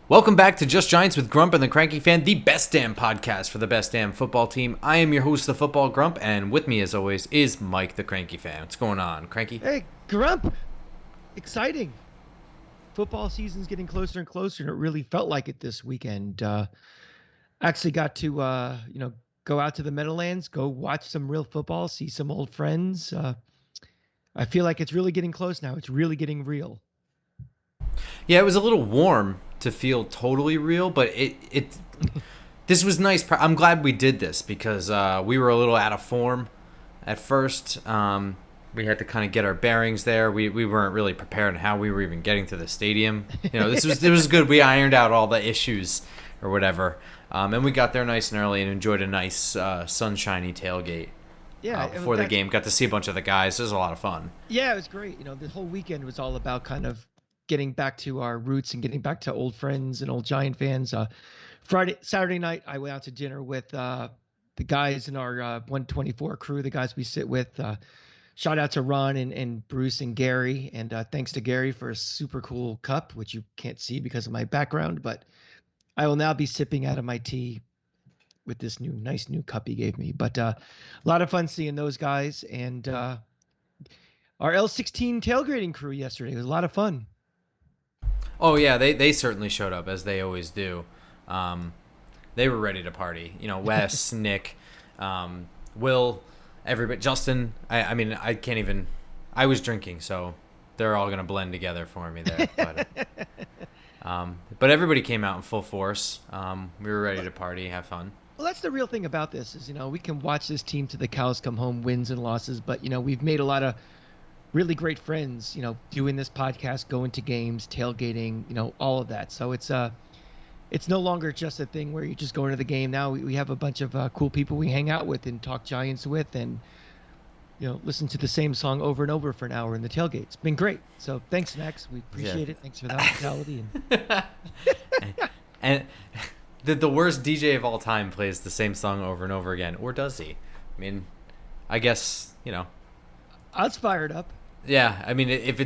Welcome back to Just Giants with Grump and the Cranky Fan, the best damn podcast for the best damn football team. I am your host, the Football Grump, and with me, as always, is Mike, the Cranky Fan. What's going on, Cranky? Hey, Grump! Exciting. Football season's getting closer and closer, and it really felt like it this weekend. Actually got to, go out to the Meadowlands, go watch some real football, see some old friends. I feel like it's really getting close now. It's really getting real. Yeah, it was a little warm to feel totally real, but this was nice. I'm glad we did this because we were a little out of form at first. We had to kind of get our bearings there. We weren't really prepared on how we were even getting to the stadium. It was good. We ironed out all the issues or whatever, and we got there nice and early and enjoyed a nice sunshiny tailgate. Yeah, before the game, got to see a bunch of the guys. It was a lot of fun. Yeah, it was great. The whole weekend was all about kind of getting back to our roots and getting back to old friends and old Giant fans. Saturday night, I went out to dinner with the guys in our 124 crew, the guys we sit with. Shout out to Ron and Bruce and Gary. And thanks to Gary for a super cool cup, which you can't see because of my background. But I will now be sipping out of my tea with this nice new cup he gave me. But a lot of fun seeing those guys. And our L16 tailgating crew yesterday. It was a lot of fun. Oh, yeah, they certainly showed up, as they always do. They were ready to party. Wes, Nick, Will, everybody, Justin. I mean, I can't even – I was drinking, so they're all going to blend together for me there. But everybody came out in full force. We were ready to party, have fun. Well, that's the real thing about this is, we can watch this team to the cows come home, wins and losses. But, we've made a lot of – really great friends, doing this podcast, going to games, tailgating, all of that. So it's no longer just a thing where you just go into the game. Now we have a bunch of cool people we hang out with and talk Giants with and, listen to the same song over and over for an hour in the tailgate. It's been great. So thanks, Max. We appreciate it. Thanks for the hospitality. And the worst DJ of all time plays the same song over and over again. Or does he? I mean, I guess, I was fired up. Yeah, I mean, if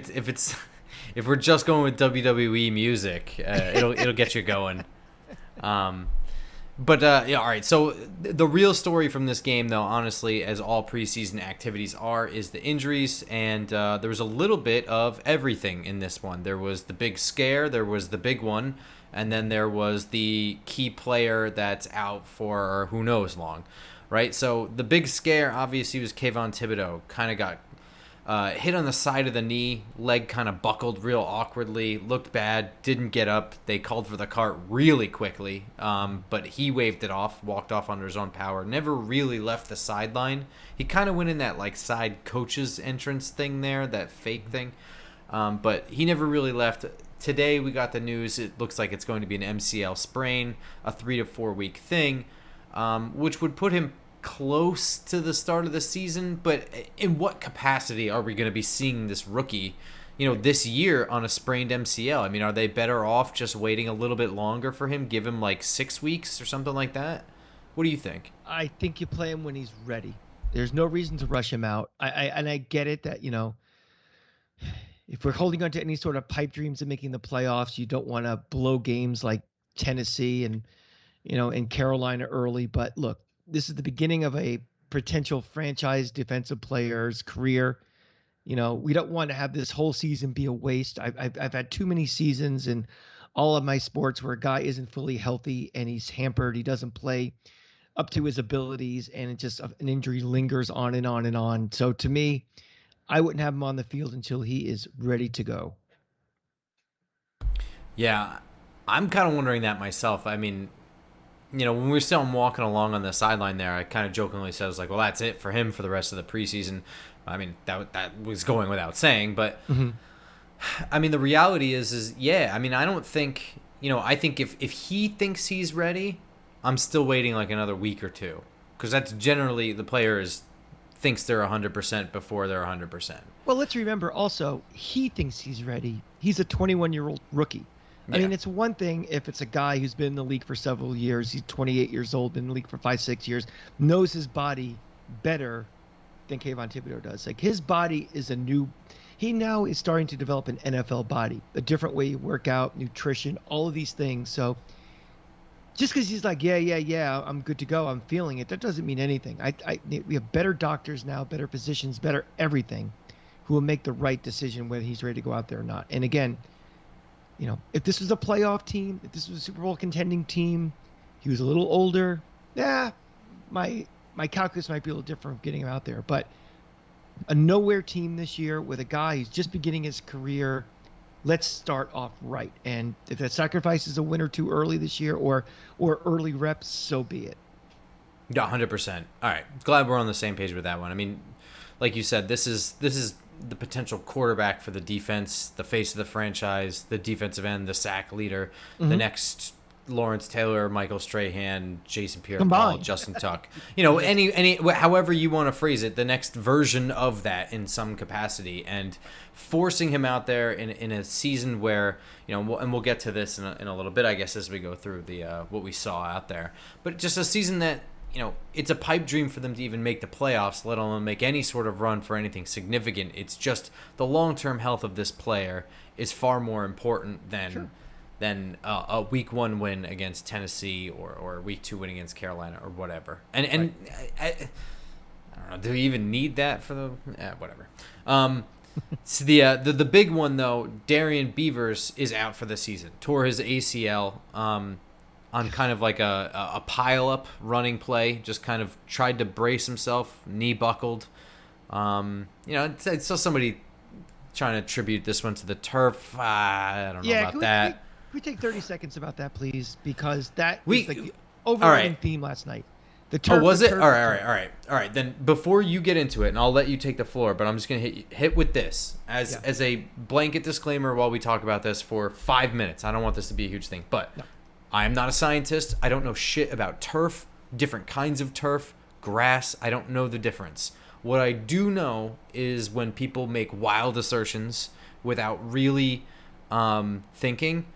we're just going with WWE music, it'll get you going. But yeah, all right. So the real story from this game, though, honestly, as all preseason activities are, is the injuries, and there was a little bit of everything in this one. There was the big scare, there was the big one, and then there was the key player that's out for who knows long, right? So the big scare, obviously, was Kayvon Thibodeau. Kind of got hit on the side of the knee, leg kind of buckled real awkwardly, looked bad, didn't get up. They called for the cart really quickly, but he waved it off, walked off under his own power, never really left the sideline. He kind of went in that like side coach's entrance thing there, that fake thing, but he never really left. Today we got the news, it looks like it's going to be an MCL sprain, a 3 to 4 week thing, which would put him close to the start of the season, but in what capacity are we going to be seeing this rookie, this year on a sprained MCL? I mean, are they better off just waiting a little bit longer for him, give him like 6 weeks or something like that? What do you think? I think you play him when he's ready. There's no reason to rush him out. I get it that, if we're holding on to any sort of pipe dreams of making the playoffs, you don't want to blow games like Tennessee and, and Carolina early. But look, this is the beginning of a potential franchise defensive player's career. We don't want to have this whole season be a waste. I've had too many seasons in all of my sports where a guy isn't fully healthy and he's hampered. He doesn't play up to his abilities, and it just an injury lingers on and on and on. So to me, I wouldn't have him on the field until he is ready to go. Yeah, I'm kind of wondering that myself. I mean, when we saw him walking along on the sideline there, I kind of jokingly said, I was like, well, that's it for him for the rest of the preseason. I mean, that was going without saying, but I mean, the reality is yeah, I mean, I don't think, I think if he thinks he's ready, I'm still waiting like another week or two, because that's generally the player thinks they're 100% before they're 100%. Well, let's remember also, he thinks he's ready. He's a 21-year-old rookie. I mean, it's one thing if it's a guy who's been in the league for several years. He's 28 years old, been in the league for 5-6 years, knows his body better than Kayvon Thibodeau does. Like, his body is he now is starting to develop an NFL body, a different way you work out, nutrition, all of these things. So just because he's like, yeah, I'm good to go, I'm feeling it, that doesn't mean anything. We have better doctors now, better physicians, better everything, who will make the right decision whether he's ready to go out there or not. And again, if this was a playoff team, if this was a Super Bowl contending team, he was a little older. Yeah, my calculus might be a little different getting him out there. But a nowhere team this year with a guy who's just beginning his career, let's start off right. And if that sacrifices a win or two early this year or early reps, so be it. Yeah, 100%. All right, glad we're on the same page with that one. I mean, like you said, this is the potential quarterback for the defense, the face of the franchise, the defensive end, the sack leader, the next Lawrence Taylor, Michael Strahan, Jason Pierre-Paul, Justin Tuck. Any however you want to phrase it, the next version of that in some capacity, and forcing him out there in a season where, and we'll get to this in a little bit, I guess, as we go through the what we saw out there. But just a season that, it's a pipe dream for them to even make the playoffs, let alone make any sort of run for anything significant. It's just the long-term health of this player is far more important than a week 1 win against Tennessee or a week 2 win against Carolina or whatever. And I don't know, do we even need that for the whatever. So the big one though, Darian Beavers is out for the season. Tore his ACL. On kind of like a pile-up running play, just kind of tried to brace himself, knee buckled. I saw somebody trying to attribute this one to the turf. I don't know about that. Can we take 30 seconds about that, please? Because that was like the overriding theme last night. The turf. Oh, was it? All right. Then before you get into it, and I'll let you take the floor, but I'm just gonna hit with this as a blanket disclaimer while we talk about this for 5 minutes. I don't want this to be a huge thing, but. No. I am not a scientist. I don't know shit about turf, different kinds of turf, grass. I don't know the difference. What I do know is when people make wild assertions without really thinking,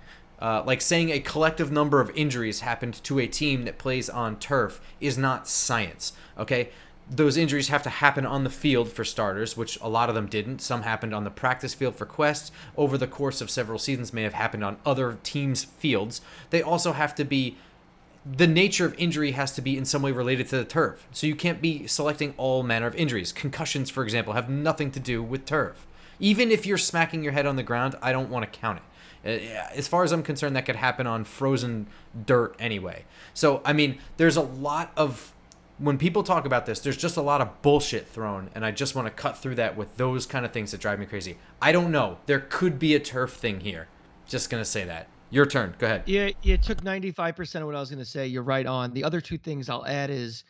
like saying a collective number of injuries happened to a team that plays on turf is not science, okay? Those injuries have to happen on the field for starters, which a lot of them didn't. Some happened on the practice field for Quest. Over the course of several seasons may have happened on other teams' fields. They also have to be, the nature of injury has to be in some way related to the turf. So you can't be selecting all manner of injuries. Concussions, for example, have nothing to do with turf. Even if you're smacking your head on the ground, I don't want to count it. As far as I'm concerned, that could happen on frozen dirt anyway. So, I mean, there's a lot of... When people talk about this, there's just a lot of bullshit thrown, and I just want to cut through that with those kind of things that drive me crazy. I don't know. There could be a turf thing here. Just going to say that. Your turn. Go ahead. Yeah, it took 95% of what I was going to say. You're right on. The other two things I'll add is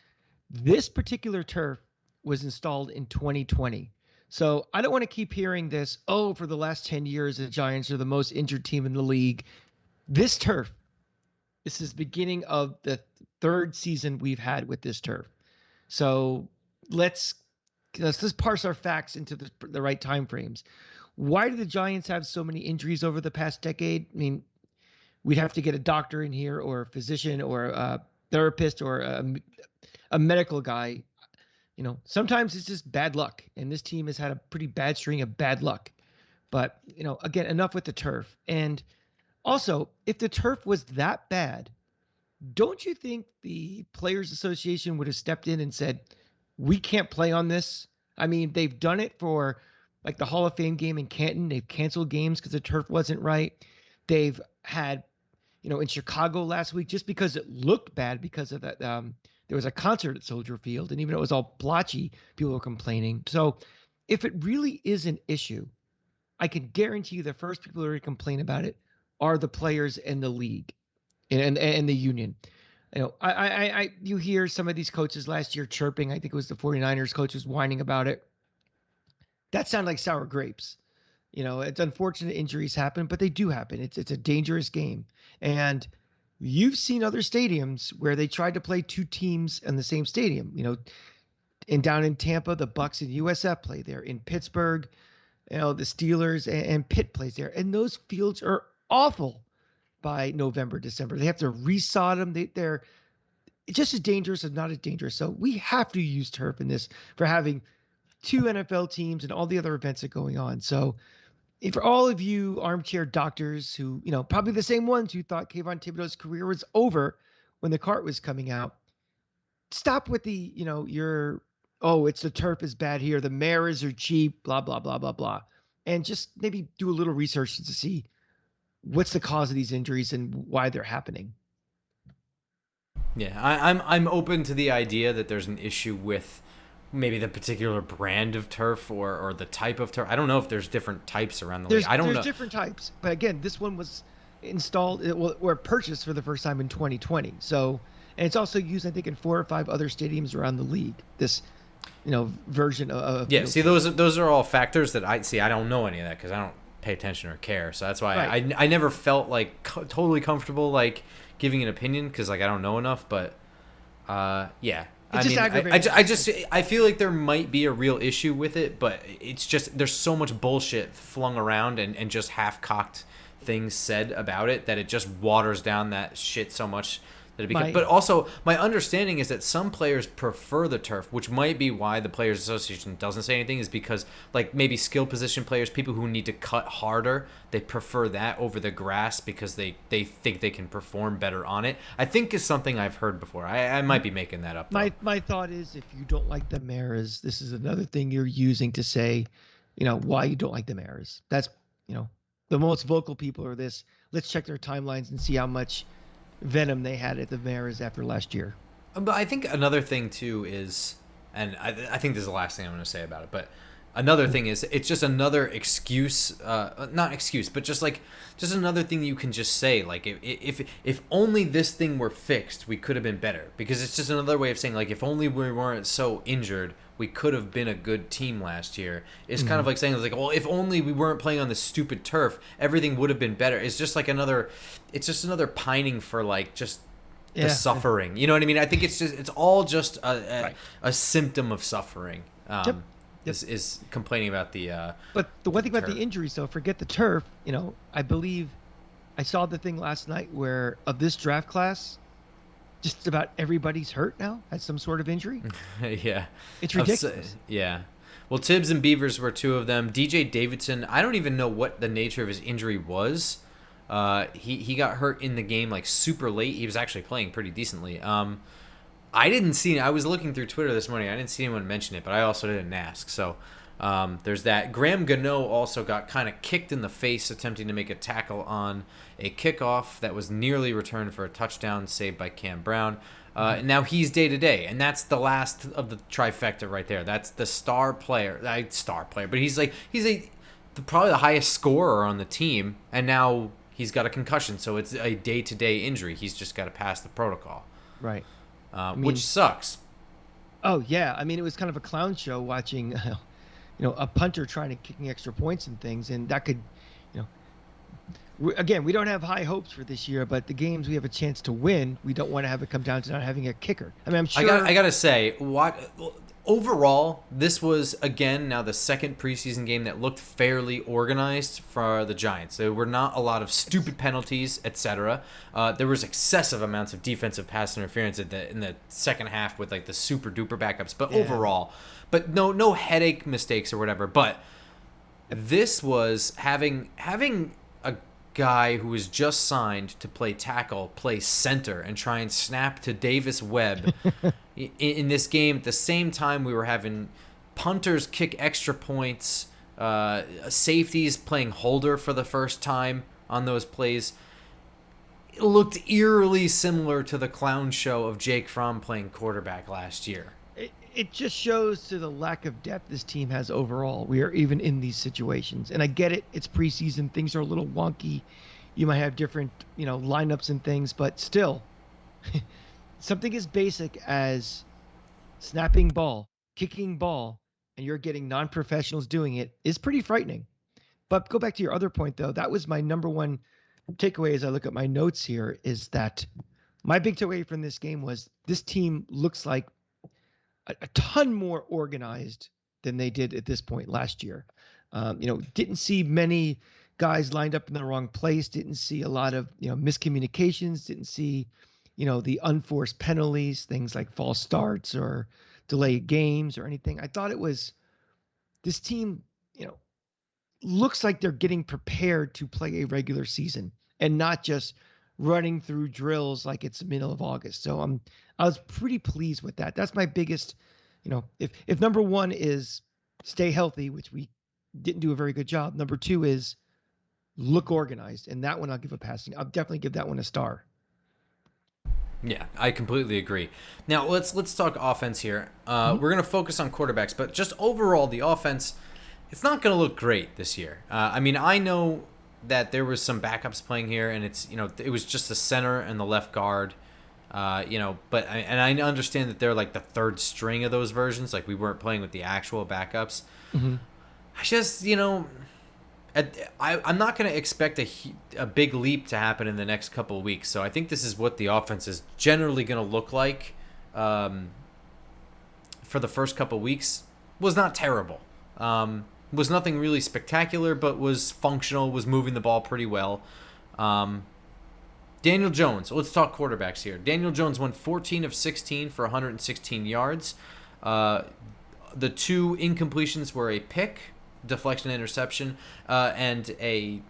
this particular turf was installed in 2020. So I don't want to keep hearing this, for the last 10 years, the Giants are the most injured team in the league. This turf, this is the beginning of the third season we've had with this turf. So let's parse our facts into the right time frames. Why do the Giants have so many injuries over the past decade? I mean, we'd have to get a doctor in here or a physician or a therapist or a medical guy. Sometimes it's just bad luck. And this team has had a pretty bad string of bad luck. But, again, enough with the turf. And also, if the turf was that bad, don't you think the Players Association would have stepped in and said, we can't play on this? I mean, they've done it for like the Hall of Fame game in Canton. They've canceled games because the turf wasn't right. They've had, in Chicago last week, just because it looked bad because of that. There was a concert at Soldier Field, and even though it was all blotchy, people were complaining. So if it really is an issue, I can guarantee you the first people who are going to complain about it are the players and the league. And the union. You hear some of these coaches last year chirping. I think it was the 49ers coaches whining about it. That sounded like sour grapes. It's unfortunate injuries happen, but they do happen. It's a dangerous game. And you've seen other stadiums where they tried to play two teams in the same stadium. And down in Tampa, the Bucks and USF play there. In Pittsburgh, the Steelers and Pitt plays there. And those fields are awful. By November, December, they have to resod them. They're just as dangerous as not as dangerous. So we have to use turf in this for having two NFL teams and all the other events that are going on. So for all of you armchair doctors who, probably the same ones who thought Kayvon Thibodeau's career was over when the cart was coming out, stop with the, it's the turf is bad here, the mirrors are cheap, blah, blah, blah, blah, blah. And just maybe do a little research to see what's the cause of these injuries and why they're happening. Yeah, I'm open to the idea that there's an issue with maybe the particular brand of turf or the type of turf. I don't know if there's different types around the league. I don't know. There's different types, but again, this one was installed or purchased for the first time in 2020. So, and it's also used, I think, in 4 or 5 other stadiums around the league. This, version of yeah. See, those are all factors that I see. I don't know any of that because I don't pay attention or care. So that's why Right. I never felt like totally comfortable like giving an opinion because like I don't know enough. But yeah. It's just aggravating. I feel like there might be a real issue with it, but it's just there's so much bullshit flung around and just half-cocked things said about it that it just waters down that shit so much that it becomes. But also, my understanding is that some players prefer the turf, which might be why the Players Association doesn't say anything, is because like maybe skill position players, people who need to cut harder, they prefer that over the grass because they think they can perform better on it. I think is something I've heard before. I might be making that up, though. My thought is, if you don't like the mirrors, this is another thing you're using to say, why you don't like the mirrors. That's, the most vocal people are this. Let's check their timelines and see how much venom they had at the mirrors after last year. But I think another thing too is, and I think this is the last thing I'm going to say about it, but another thing is it's just another excuse, not excuse, but just another thing you can just say, like if only this thing were fixed, we could have been better, because it's just another way of saying like if only we weren't so injured, we could have been a good team last year. It's kind of like saying like, well, if only we weren't playing on this stupid turf, everything would have been better. It's just another pining for like just the suffering. You know what I mean? I think it's all just a symptom of suffering. Yep. Is complaining about the. But the one thing about turf. the injuries, though, forget the turf. I believe I saw the thing last night where of this draft class, just about everybody's hurt now, has some sort of injury. Yeah, it's ridiculous. Yeah. Well, Tibbs and Beavers were 2 of them. DJ Davidson, I don't even know what the nature of his injury was. He got hurt in the game like super late. He was actually playing pretty decently. I didn't see. I was looking through Twitter this morning. I didn't see anyone mention it, but I also didn't ask. So there's that. Graham Gano also got kind of kicked in the face attempting to make a tackle on a kickoff that was nearly returned for a touchdown saved by Cam Brown. Now he's day-to-day, and that's the last of the trifecta right there. That's the star player, but he's probably the highest scorer on the team, and now he's got a concussion, so it's a day-to-day injury. He's just got to pass the protocol. Right. Which sucks. Oh yeah, I mean it was kind of a clown show watching, a punter trying to kicking extra points and things, and that could, again, we don't have high hopes for this year, but the games we have a chance to win, we don't want to have it come down to not having a kicker. I mean, I'm sure. I gotta say, overall, this was again now the second preseason game that looked fairly organized for the Giants. There were not a lot of stupid penalties, etc. There was excessive amounts of defensive pass interference in the second half with like the super duper backups. But overall, but no headache mistakes or whatever. But this was having a guy who was just signed to play tackle play center and try and snap to Davis Webb in this game at the same time we were having punters kick extra points, safeties playing holder for the first time on those plays. It looked eerily similar to the clown show of Jake Fromm playing quarterback last year. It just shows to the lack of depth this team has overall. We are even in these situations. And I get it. It's preseason. Things are a little wonky. You might have different, lineups and things, but still, something as basic as snapping ball, kicking ball, and you're getting non-professionals doing it is pretty frightening. But go back to your other point, though. That was my number one takeaway as I look at my notes here, is that my big takeaway from this game was this team looks like a ton more organized than they did at this point last year. Didn't see many guys lined up in the wrong place. Didn't see a lot of, miscommunications. Didn't see, the unforced penalties, things like false starts or delayed games or anything. I thought it was this team, you know, looks like they're getting prepared to play a regular season and not just running through drills like it's the middle of August. So I was pretty pleased with that. That's my biggest, if number one is stay healthy, which we didn't do a very good job. Number two is look organized, and that one I'll give a passing. I'll definitely give that one a star. Yeah, I completely agree. Now let's talk offense here. We're gonna focus on quarterbacks, but just overall, the offense, it's not gonna look great this year. I mean, I know that there was some backups playing here, and it was just the center and the left guard. But I understand that they're like the third string of those versions. Like we weren't playing with the actual backups. Mm-hmm. I just, I'm not going to expect a big leap to happen in the next couple of weeks. So I think this is what the offense is generally going to look like for the first couple of weeks. Was not terrible. Was nothing really spectacular, but was functional, was moving the ball pretty well. Daniel Jones. Let's talk quarterbacks here. Daniel Jones went 14 of 16 for 116 yards. The two incompletions were a pick, deflection, interception, and I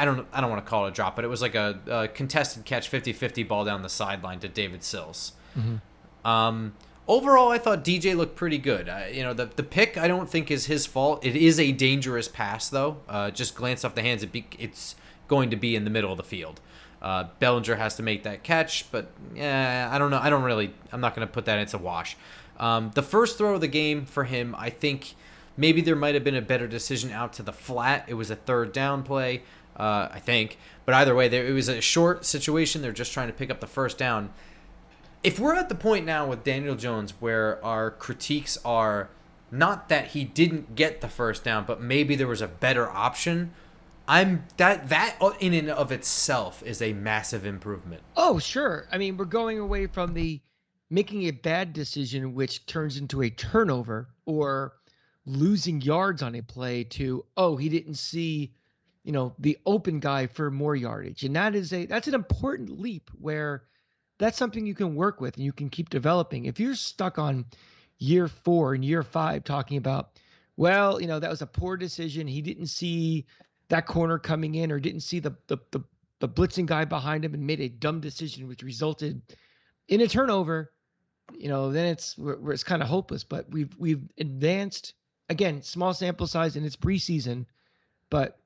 don't want to call it a drop, but it was like a contested catch, 50-50 ball down the sideline to David Sills. Mm-hmm. Overall, I thought DJ looked pretty good. The pick I don't think is his fault. It is a dangerous pass though. Just glance off the hands, it's going to be in the middle of the field. Bellinger has to make that catch, but I don't know. I'm not going to put that into wash. The first throw of the game for him, I think maybe there might have been a better decision out to the flat. It was a third down play, I think. But either way, it was a short situation. They're just trying to pick up the first down. If we're at the point now with Daniel Jones where our critiques are not that he didn't get the first down, but maybe there was a better option, that in and of itself is a massive improvement. Oh, sure. I mean, we're going away from the making a bad decision, which turns into a turnover, or losing yards on a play, to, he didn't see, the open guy for more yardage. And that's an important leap where that's something you can work with and you can keep developing. If you're stuck on year 4 and year 5 talking about, that was a poor decision, he didn't see that corner coming in, or didn't see the blitzing guy behind him and made a dumb decision which resulted in a turnover, then it's kind of hopeless. But we've advanced, again, small sample size and it's preseason, but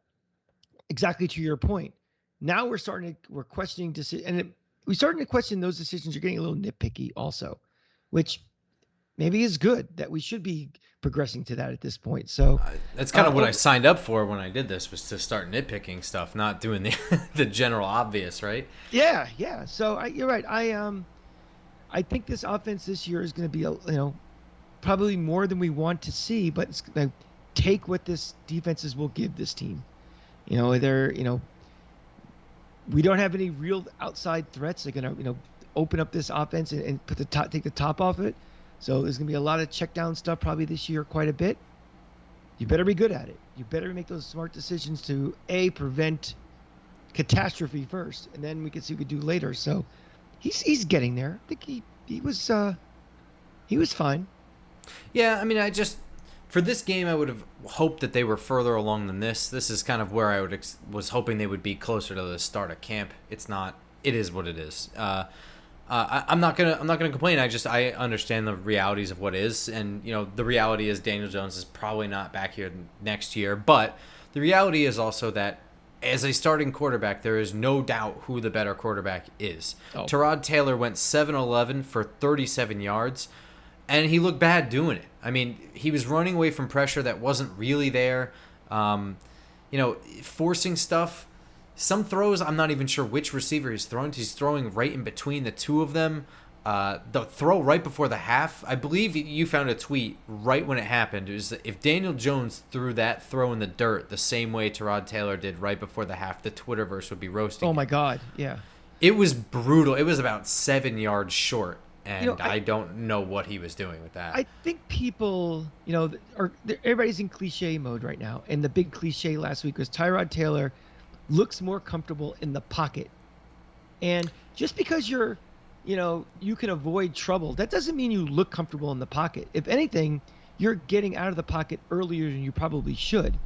exactly to your point, now we're questioning we're starting to question those decisions. You're getting a little nitpicky also, which maybe is good, that we should be progressing to that at this point. So that's kind of what I signed up for when I did this, was to start nitpicking stuff, not doing the general obvious, right? Yeah. So you're right. I think this offense this year is going to be probably more than we want to see, but it's going to take what this defenses will give this team. We don't have any real outside threats. They're going to open up this offense and take the top off it. So there's going to be a lot of check down stuff probably this year, quite a bit. You better be good at it. You better make those smart decisions to prevent catastrophe first, and then we can see what we do later. So he's getting there. I think he was fine. Yeah, I mean, for this game, I would have hoped that they were further along than this. This is kind of where I was hoping they would be closer to the start of camp. It's not. It is what it is. I'm not gonna complain. I understand the realities of what is, and the reality is Daniel Jones is probably not back here next year. But the reality is also that as a starting quarterback, there is no doubt who the better quarterback is. Tyrod Taylor went 7-11 for 37 yards, and he looked bad doing it. I mean, he was running away from pressure that wasn't really there. Forcing stuff. Some throws, I'm not even sure which receiver he's throwing. He's throwing right in between the two of them. The throw right before the half, I believe you found a tweet right when it happened. It was, if Daniel Jones threw that throw in the dirt the same way Tyrod Taylor did right before the half, the Twitterverse would be roasting. Oh my God, yeah. It was brutal. It was about 7 yards short, and I don't know what he was doing with that. I think people, everybody's in cliche mode right now, and the big cliche last week was Tyrod Taylor looks more comfortable in the pocket. And just because you can avoid trouble, that doesn't mean you look comfortable in the pocket. If anything, you're getting out of the pocket earlier than you probably should.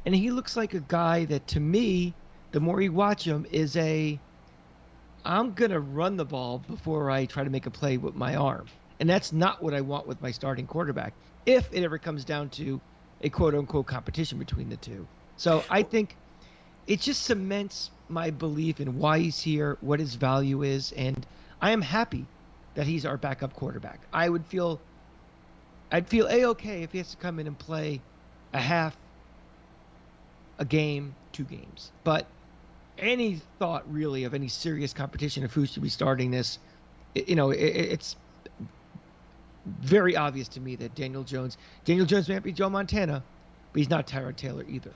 And he looks like a guy that, to me, the more you watch him, is I'm going to run the ball before I try to make a play with my arm. And that's not what I want with my starting quarterback, if it ever comes down to a quote unquote competition between the two. So I think it just cements my belief in why he's here, what his value is. And I am happy that he's our backup quarterback. I'd feel A-okay if he has to come in and play a half, a game, 2 games. But any thought really of any serious competition of who should be starting this, it's very obvious to me that Daniel Jones might be Joe Montana, but he's not Tyrod Taylor either.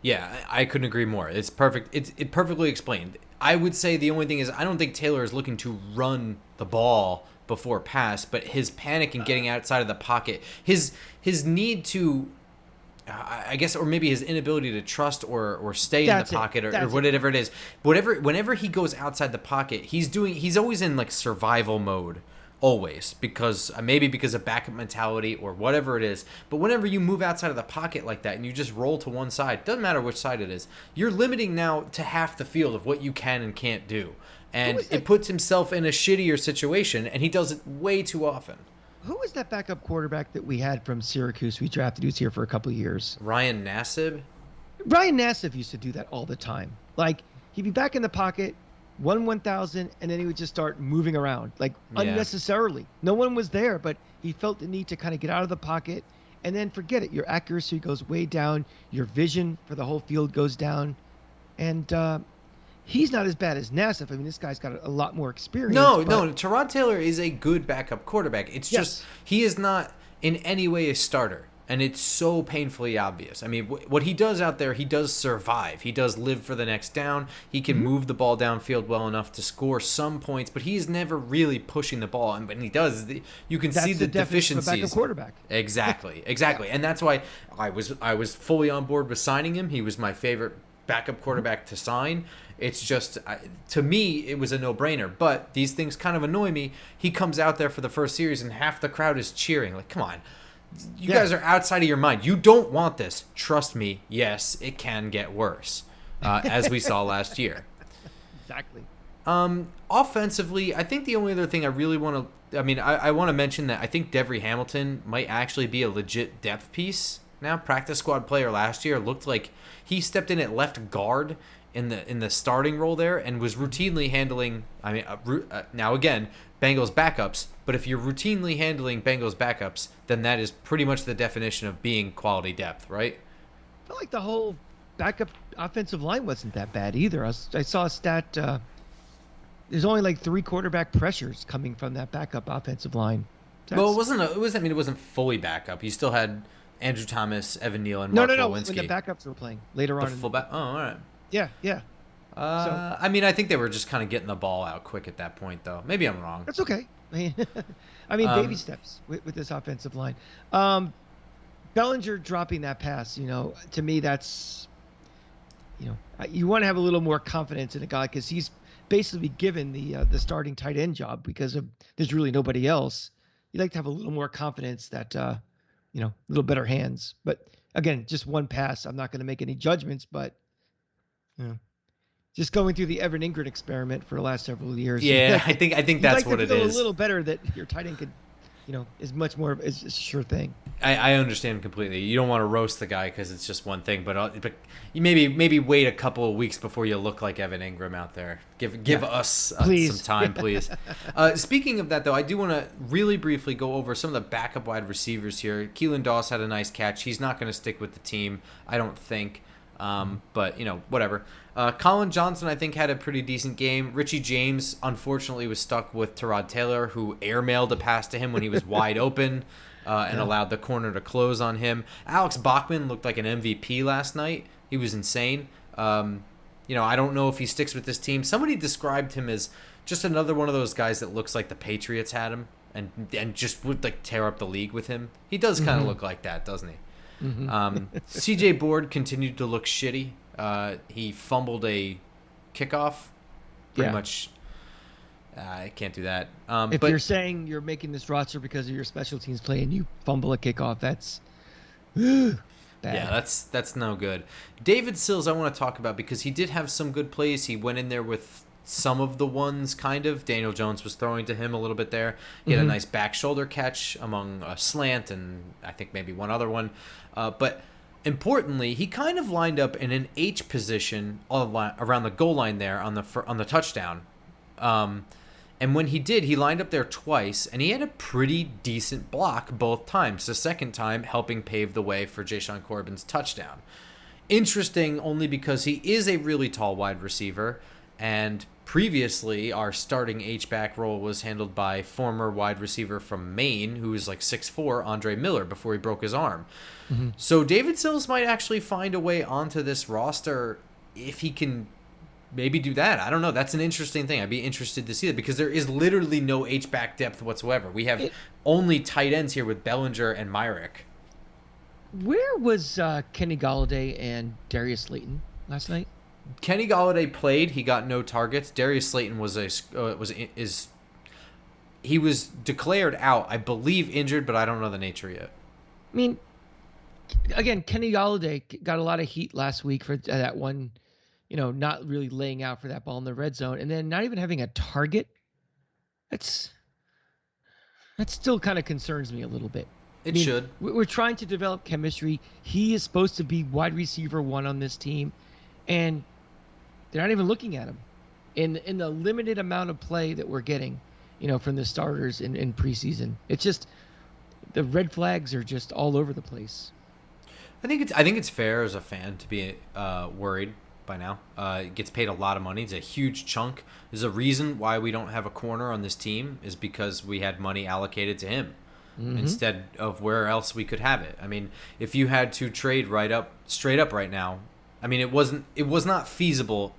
Yeah, I couldn't agree more. It's perfect. It perfectly explained. I would say the only thing is I don't think Taylor is looking to run the ball before pass, but his panic and getting outside of the pocket, his need to, I guess, or maybe his inability to trust or stay in the pocket or whatever it is. Whenever he goes outside the pocket, he's always in like survival mode. Always, because maybe because of backup mentality or whatever it is. But whenever you move outside of the pocket like that and you just roll to one side, doesn't matter which side it is, you're limiting now to half the field of what you can and can't do. And it puts himself in a shittier situation, and he does it way too often. Who was that backup quarterback that we had from Syracuse we drafted? He was here for a couple of years. Ryan Nassib? Ryan Nassib used to do that all the time. Like, he'd be back in the pocket, 1,000, and then he would just start moving around, like unnecessarily. No one was there, but he felt the need to kind of get out of the pocket, and then forget it. Your accuracy goes way down. Your vision for the whole field goes down. And he's not as bad as Nassib. I mean, this guy's got a lot more experience. No, Tyrod Taylor is a good backup quarterback. It's just he is not in any way a starter. And it's so painfully obvious. I mean, what he does out there, he does survive. He does live for the next down. He can move the ball downfield well enough to score some points, but he's never really pushing the ball. And when he does, you can see the deficiencies. Of a backup quarterback. Exactly. And that's why I was fully on board with signing him. He was my favorite backup quarterback to sign. It's just, to me, it was a no-brainer. But these things kind of annoy me. He comes out there for the first series, and half the crowd is cheering. Like, come on. You guys are outside of your mind. You don't want this. Trust me, yes, it can get worse, as we saw last year. Exactly. Offensively, I think the only other thing I really want to... I want to mention that I think Devery Hamilton might actually be a legit depth piece now. Practice squad player last year. Looked like he stepped in at left guard in the starting role there and was routinely handling... now again... Bengals backups, but if you're routinely handling Bengals backups, then that is pretty much the definition of being quality depth, right? I felt like the whole backup offensive line wasn't that bad either. I saw a stat, there's only like 3 quarterback pressures coming from that backup offensive line. Well, it wasn't fully backup. You still had Andrew Thomas, Evan Neal, and Mark Lewinsky. When the backups were playing later on. Fullback. Oh, all right. Yeah. I think they were just kind of getting the ball out quick at that point, though. Maybe I'm wrong. That's okay. Baby steps with this offensive line. Bellinger dropping that pass, to me, that's, you want to have a little more confidence in a guy because he's basically given the starting tight end job because there's really nobody else. You'd like to have a little more confidence that, a little better hands. But again, just one pass. I'm not going to make any judgments, but, just going through the Evan Ingram experiment for the last several years. Yeah, I think that's what it is. A little better that your tight end could, is much more is a sure thing. I understand completely. You don't want to roast the guy because it's just one thing, but you maybe wait a couple of weeks before you look like Evan Ingram out there. Give us some time, please. Speaking of that, though, I do want to really briefly go over some of the backup wide receivers here. Keelan Doss had a nice catch. He's not going to stick with the team, I don't think. But whatever. Colin Johnson, I think, had a pretty decent game. Richie James, unfortunately, was stuck with Tyrod Taylor, who airmailed a pass to him when he was wide open and allowed the corner to close on him. Alex Bachman looked like an MVP last night. He was insane. I don't know if he sticks with this team. Somebody described him as just another one of those guys that looks like the Patriots had him and just would like tear up the league with him. He does kind of look like that, doesn't he? CJ Board continued to look shitty. He fumbled a kickoff pretty much I can't do that. If But you're saying you're making this roster because of your special teams play and you fumble a kickoff, that's yeah, bad. that's no good. David Sills, I want to talk about because he did have some good plays. He went in there with some of the ones, kind of. Daniel Jones was throwing to him a little bit there. He had a Hmm. nice back shoulder catch among a slant and I think maybe one other one. But importantly, he kind of lined up in an H position around the goal line there on the touchdown. Um, and when he did, he lined up there twice, and he had a pretty decent block both times. The second time, helping pave the way for Jashaun Corbin's touchdown. Interesting only because he is a really tall wide receiver, and previously our starting H-back role was handled by former wide receiver from Maine, who was like 6'4", Andre Miller, before he broke his arm. Hmm. So David Sills might actually find a way onto this roster if he can maybe do that. I don't know. That's an interesting thing. I'd be interested to see that because there is literally no H-back depth whatsoever. We have It, only tight ends here with Bellinger and Myrick. where was Kenny Galladay and Darius Slayton last night? Kenny Galladay played. He got no targets. Darius Slayton he was declared out. I believe injured, but I don't know the nature yet. I mean, again, Kenny Galladay got a lot of heat last week for that one, not really laying out for that ball in the red zone, and then not even having a target. That's that still kind of concerns me a little bit. I It mean, should. we're trying to develop chemistry. He is supposed to be wide receiver one on this team, and they're not even looking at him in the limited amount of play that we're getting, from the starters in preseason. It's just the red flags are just all over the place. I think it's fair as a fan to be worried by now. It gets paid a lot of money. It's a huge chunk. There's a reason why we don't have a corner on this team is because we had money allocated to him instead of where else we could have it. I mean, if you had to trade straight up right now, I mean, it was not feasible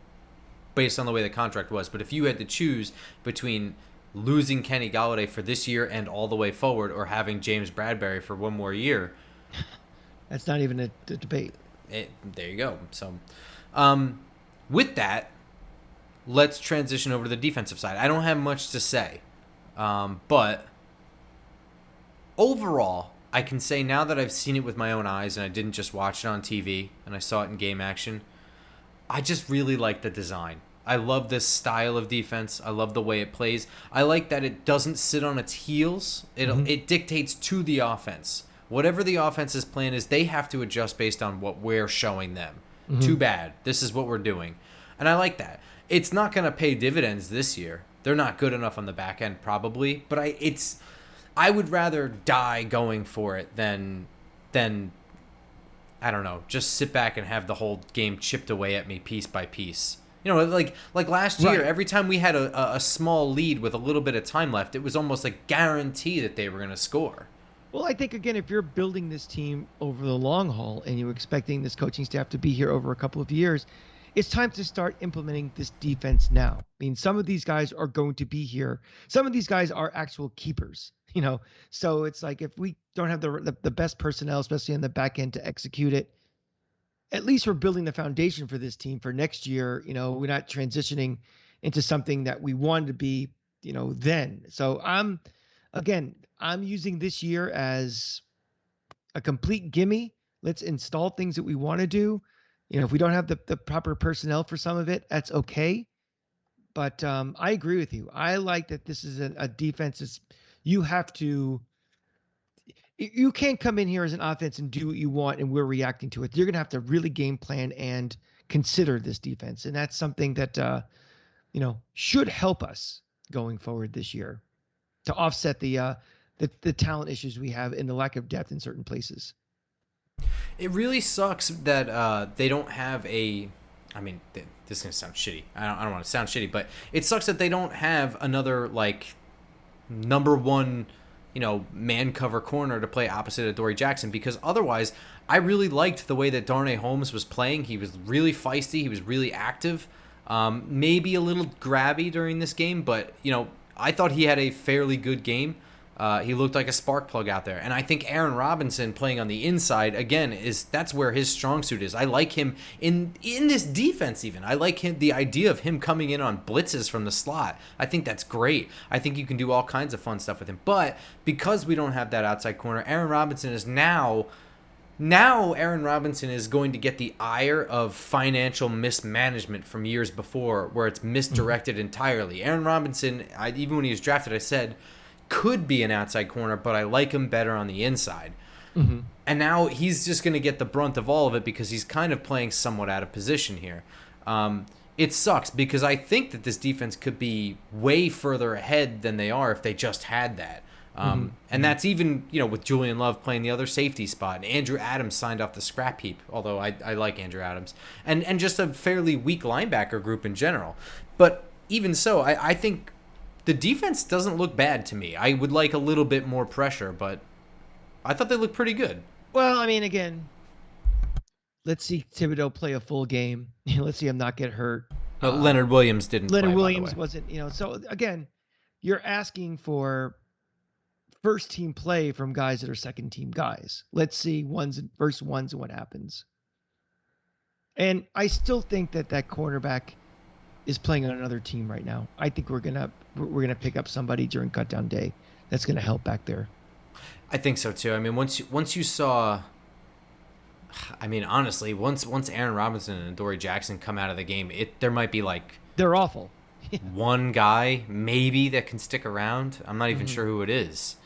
based on the way the contract was. But if you had to choose between losing Kenny Galladay for this year and all the way forward, or having James Bradbury for one more year, That's not even a debate. there you go. So, with that, let's transition over to the defensive side. I don't have much to say, but overall, I can say now that I've seen it with my own eyes and I didn't just watch it on TV and I saw it in game action, I just really like the design. I love this style of defense. I love the way it plays. I like that it doesn't sit on its heels. It dictates to the offense. Whatever the offense's plan is, they have to adjust based on what we're showing them. Too bad. This is what we're doing. And I like that. It's not going to pay dividends this year. They're not good enough on the back end probably, but I would rather die going for it than I don't know, just sit back and have the whole game chipped away at me piece by piece. Like last year, Right. every time we had a small lead with a little bit of time left, it was almost like guarantee that they were going to score. Well, I think, again, if you're building this team over the long haul and you're expecting this coaching staff to be here over a couple of years, it's time to start implementing this defense now. I mean, some of these guys are going to be here. Some of these guys are actual keepers, So it's like if we don't have the best personnel, especially on the back end, to execute it, at least we're building the foundation for this team for next year. We're not transitioning into something that we wanted to be, then. So I'm using this year as a complete gimme. Let's install things that we want to do. If we don't have the proper personnel for some of it, that's okay. But I agree with you. I like that this is a defense. You can't come in here as an offense and do what you want and we're reacting to it. You're going to have to really game plan and consider this defense. And that's something that, should help us going forward this year to offset the talent issues we have and the lack of depth in certain places. It really sucks that they don't have a. I mean, this is gonna sound shitty. I don't want to sound shitty, but it sucks that they don't have another like number one, man cover corner to play opposite of Dory Jackson. Because otherwise, I really liked the way that Darnay Holmes was playing. He was really feisty. He was really active. Maybe a little grabby during this game, but I thought he had a fairly good game. He looked like a spark plug out there, and I think Aaron Robinson playing on the inside again that's where his strong suit is. I like him in this defense. Even I like him, the idea of him coming in on blitzes from the slot. I think that's great. I think you can do all kinds of fun stuff with him. But because we don't have that outside corner, Aaron Robinson is now Aaron Robinson is going to get the ire of financial mismanagement from years before, where it's misdirected entirely. Aaron Robinson, even when he was drafted, I said, could be an outside corner, but I like him better on the inside. Mm-hmm. And now he's just going to get the brunt of all of it because he's kind of playing somewhat out of position here. It sucks because I think that this defense could be way further ahead than they are if they just had that. And that's even, with Julian Love playing the other safety spot. And Andrew Adams signed off the scrap heap, although I like Andrew Adams. And just a fairly weak linebacker group in general. But even so, I think the defense doesn't look bad to me. I would like a little bit more pressure, but I thought they looked pretty good. Well, I mean, again, let's see Thibodeau play a full game. Let's see him not get hurt. Leonard Williams didn't Leonard play, Williams wasn't, so again, you're asking for first team play from guys that are second team guys. Let's see first ones and what happens. And I still think that cornerback is playing on another team right now. I think we're gonna pick up somebody during cutdown day that's gonna help back there. I think so too. I mean, once you saw, honestly, once Aaron Robinson and Dory Jackson come out of the game, there might be like they're awful. one guy maybe that can stick around. I'm not even sure who it is.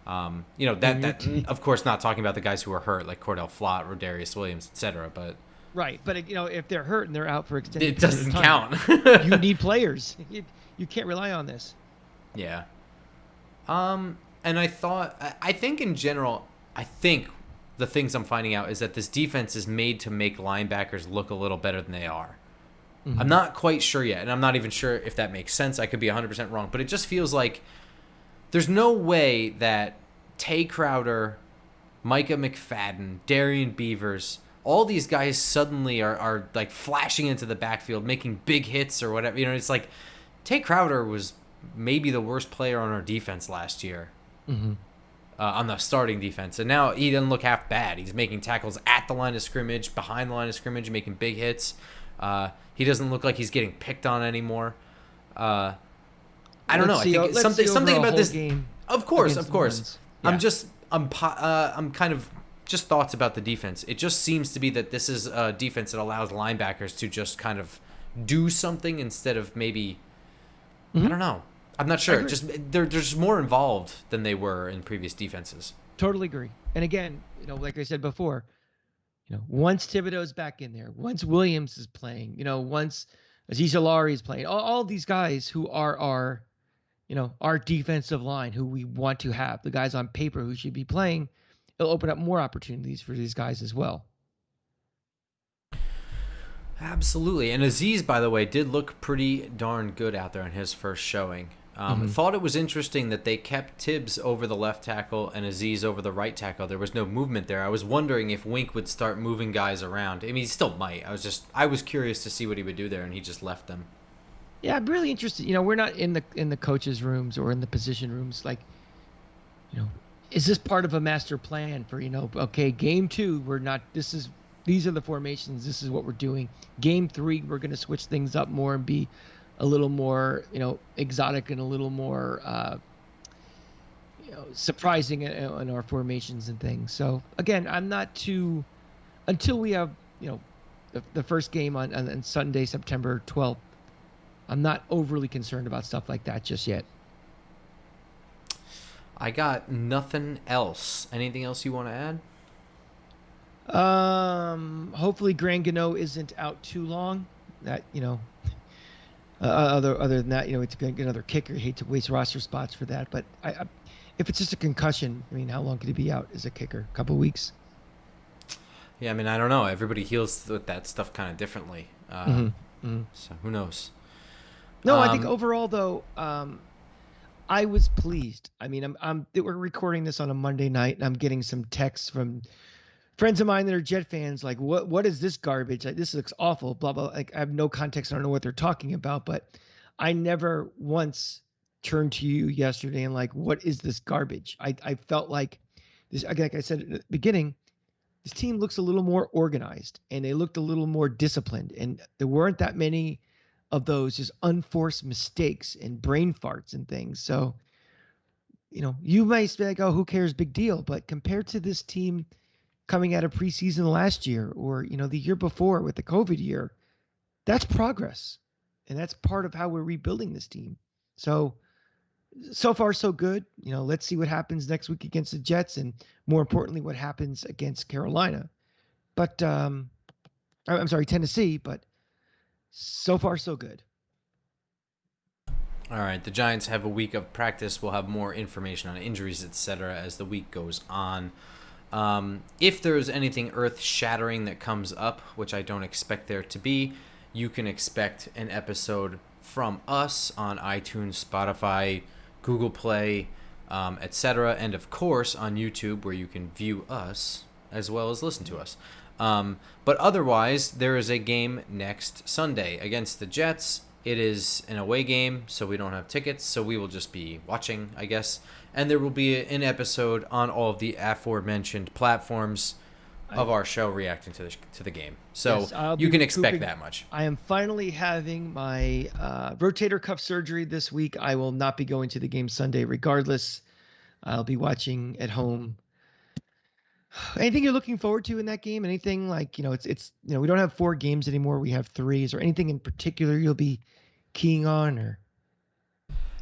That of course not talking about the guys who are hurt like Cordell Flott, Rodarius Williams, etc. But right, but if they're hurt and they're out for extended, it doesn't count. You need players. You can't rely on this. Yeah. And I think in general, the things I'm finding out is that this defense is made to make linebackers look a little better than they are. Mm-hmm. I'm not quite sure yet, and I'm not even sure if that makes sense. I could be 100% wrong, but it just feels like there's no way that Tay Crowder, Micah McFadden, Darian Beavers, all these guys suddenly are like flashing into the backfield, making big hits or whatever. It's like Tay Crowder was maybe the worst player on our defense last year, on the starting defense. And now he doesn't look half bad. He's making tackles at the line of scrimmage, behind the line of scrimmage, making big hits. He doesn't look like he's getting picked on anymore. I don't know. I think something about this game. Of course. Yeah. I'm kind of just thoughts about the defense. It just seems to be that this is a defense that allows linebackers to just kind of do something instead of maybe I don't know. I'm not sure. Just they're just more involved than they were in previous defenses. Totally agree. And again, like I said before, once Thibodeau's back in there, once Williams is playing, once Aziz Alari is playing, all these guys who are our defensive line, who we want to have, the guys on paper who should be playing, it'll open up more opportunities for these guys as well. Absolutely. And Aziz, by the way, did look pretty darn good out there in his first showing. Thought it was interesting that they kept Tibbs over the left tackle and Aziz over the right tackle. There was no movement there. I was wondering if Wink would start moving guys around. I mean, he still might. I was curious to see what he would do there, and he just left them. Yeah, I'm really interested. We're not in the coaches' rooms or in the position rooms. Like, is this part of a master plan for, okay, game 2, these are the formations. This is what we're doing. Game 3, we're going to switch things up more and be a little more, exotic and a little more, surprising in our formations and things. So again, I'm not too, until we have, the first game on Sunday, September 12th, I'm not overly concerned about stuff like that just yet. I got nothing else. Anything else you want to add? Hopefully Grand Gano isn't out too long. That, other than that, it's going to get another kicker. I hate to waste roster spots for that, but if it's just a concussion, how long could he be out as a kicker? A couple of weeks? Yeah, I don't know. Everybody heals with that stuff kind of differently. So who knows? No, I think overall though, I was pleased. We're recording this on a Monday night, and I'm getting some texts from friends of mine that are Jet fans, like, what is this garbage? Like, this looks awful, blah, blah. Like, I have no context. I don't know what they're talking about, but I never once turned to you yesterday and like, what is this garbage? I felt like this, like I said at the beginning, this team looks a little more organized and they looked a little more disciplined. And there weren't that many of those just unforced mistakes and brain farts and things. So, you might be like, oh, who cares? Big deal. But compared to this team coming out of preseason last year or, the year before with the COVID year, that's progress. And that's part of how we're rebuilding this team. So far, so good. Let's see what happens next week against the Jets, and more importantly, what happens against Carolina. But I'm sorry, Tennessee. But so far, so good. All right, the Giants have a week of practice. We'll have more information on injuries, etc., as the week goes on. If there's anything earth-shattering that comes up, which I don't expect there to be, you can expect an episode from us on iTunes, Spotify, Google Play, etc., and of course on YouTube, where you can view us as well as listen to us. But otherwise, there is a game next Sunday against the Jets. It is an away game, so we don't have tickets, so we will just be watching, I guess. And there will be an episode on all of the aforementioned platforms of our show reacting to the game. So Yes, you can expect that much. I am finally having my rotator cuff surgery this week. I will not be going to the game Sunday regardless. I'll be watching at home. Anything you're looking forward to in that game? Anything like, it's we don't have 4 games anymore. We have 3. Is there anything in particular you'll be keying on, or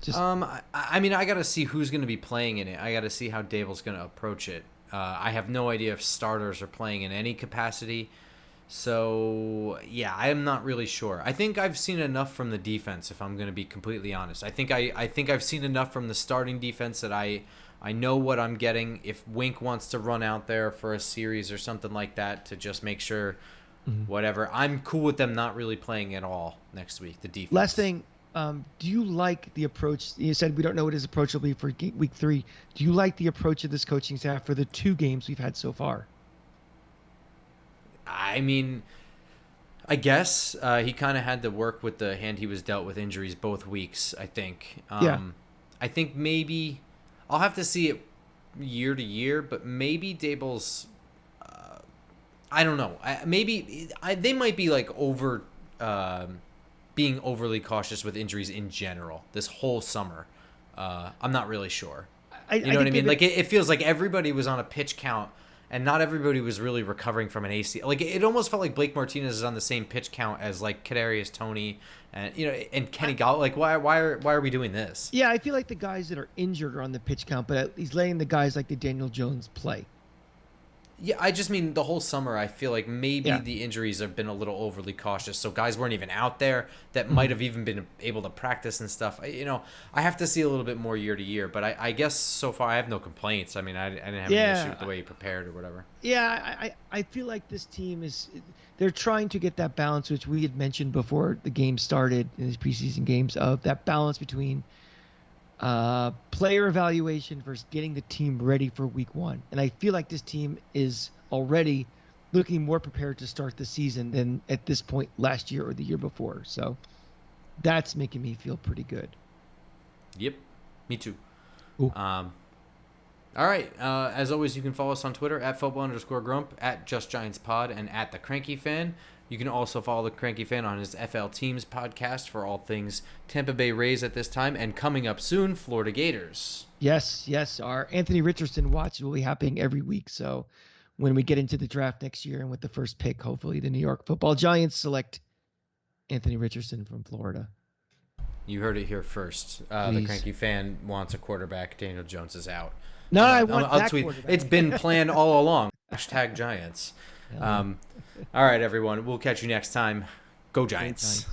just I mean, I got to see who's going to be playing in it. I got to see how Dable's going to approach it. I have no idea if starters are playing in any capacity. So, yeah, I am not really sure. I think I've seen enough from the defense, if I'm going to be completely honest. I think I've seen enough from the starting defense that I know what I'm getting. If Wink wants to run out there for a series or something like that to just make sure, whatever, I'm cool with them not really playing at all next week, the defense. last thing? Do you like the approach? You said we don't know what his approach will be for week 3. Do you like the approach of this coaching staff for the 2 games we've had so far? I mean, I guess he kind of had to work with the hand he was dealt with injuries both weeks, I think. Yeah. I think maybe I'll have to see it year to year, but maybe Dable's I don't know. They might be like being overly cautious with injuries in general this whole summer. I'm not really sure. You know what I mean? Like it feels like everybody was on a pitch count, and not everybody was really recovering from an AC. Like it almost felt like Blake Martinez is on the same pitch count as like Kadarius Toney and and Kenny Galladay. Like why are we doing this? Yeah, I feel like the guys that are injured are on the pitch count, but he's letting the guys like the Daniel Jones play. Yeah, I just mean the whole summer, I feel like maybe Yeah. the injuries have been a little overly cautious. So guys weren't even out there that might have even been able to practice and stuff. I have to see a little bit more year to year. But I guess so far I have no complaints. I mean, I didn't have any issue with the way he prepared or whatever. Yeah, I feel like this team they're trying to get that balance, which we had mentioned before the game started in these preseason games, of that balance between player evaluation versus getting the team ready for week 1. And I feel like this team is already looking more prepared to start the season than at this point last year or the year before. So that's making me feel pretty good. Yep, me too. Ooh. All right. As always, you can follow us on Twitter at football_grump, at JustGiantsPod, and at The Cranky Fan. You can also follow The Cranky Fan on his FL Teams podcast for all things Tampa Bay Rays at this time, and coming up soon, Florida Gators. Yes. Our Anthony Richardson watch will be happening every week. So when we get into the draft next year and with the first pick, hopefully the New York Football Giants select Anthony Richardson from Florida. You heard it here first. The Cranky Fan wants a quarterback. Daniel Jones is out. No, I want I'll that tweet. quarterback. It's been planned all along. Hashtag Giants. All right, everyone. We'll catch you next time. Go Giants.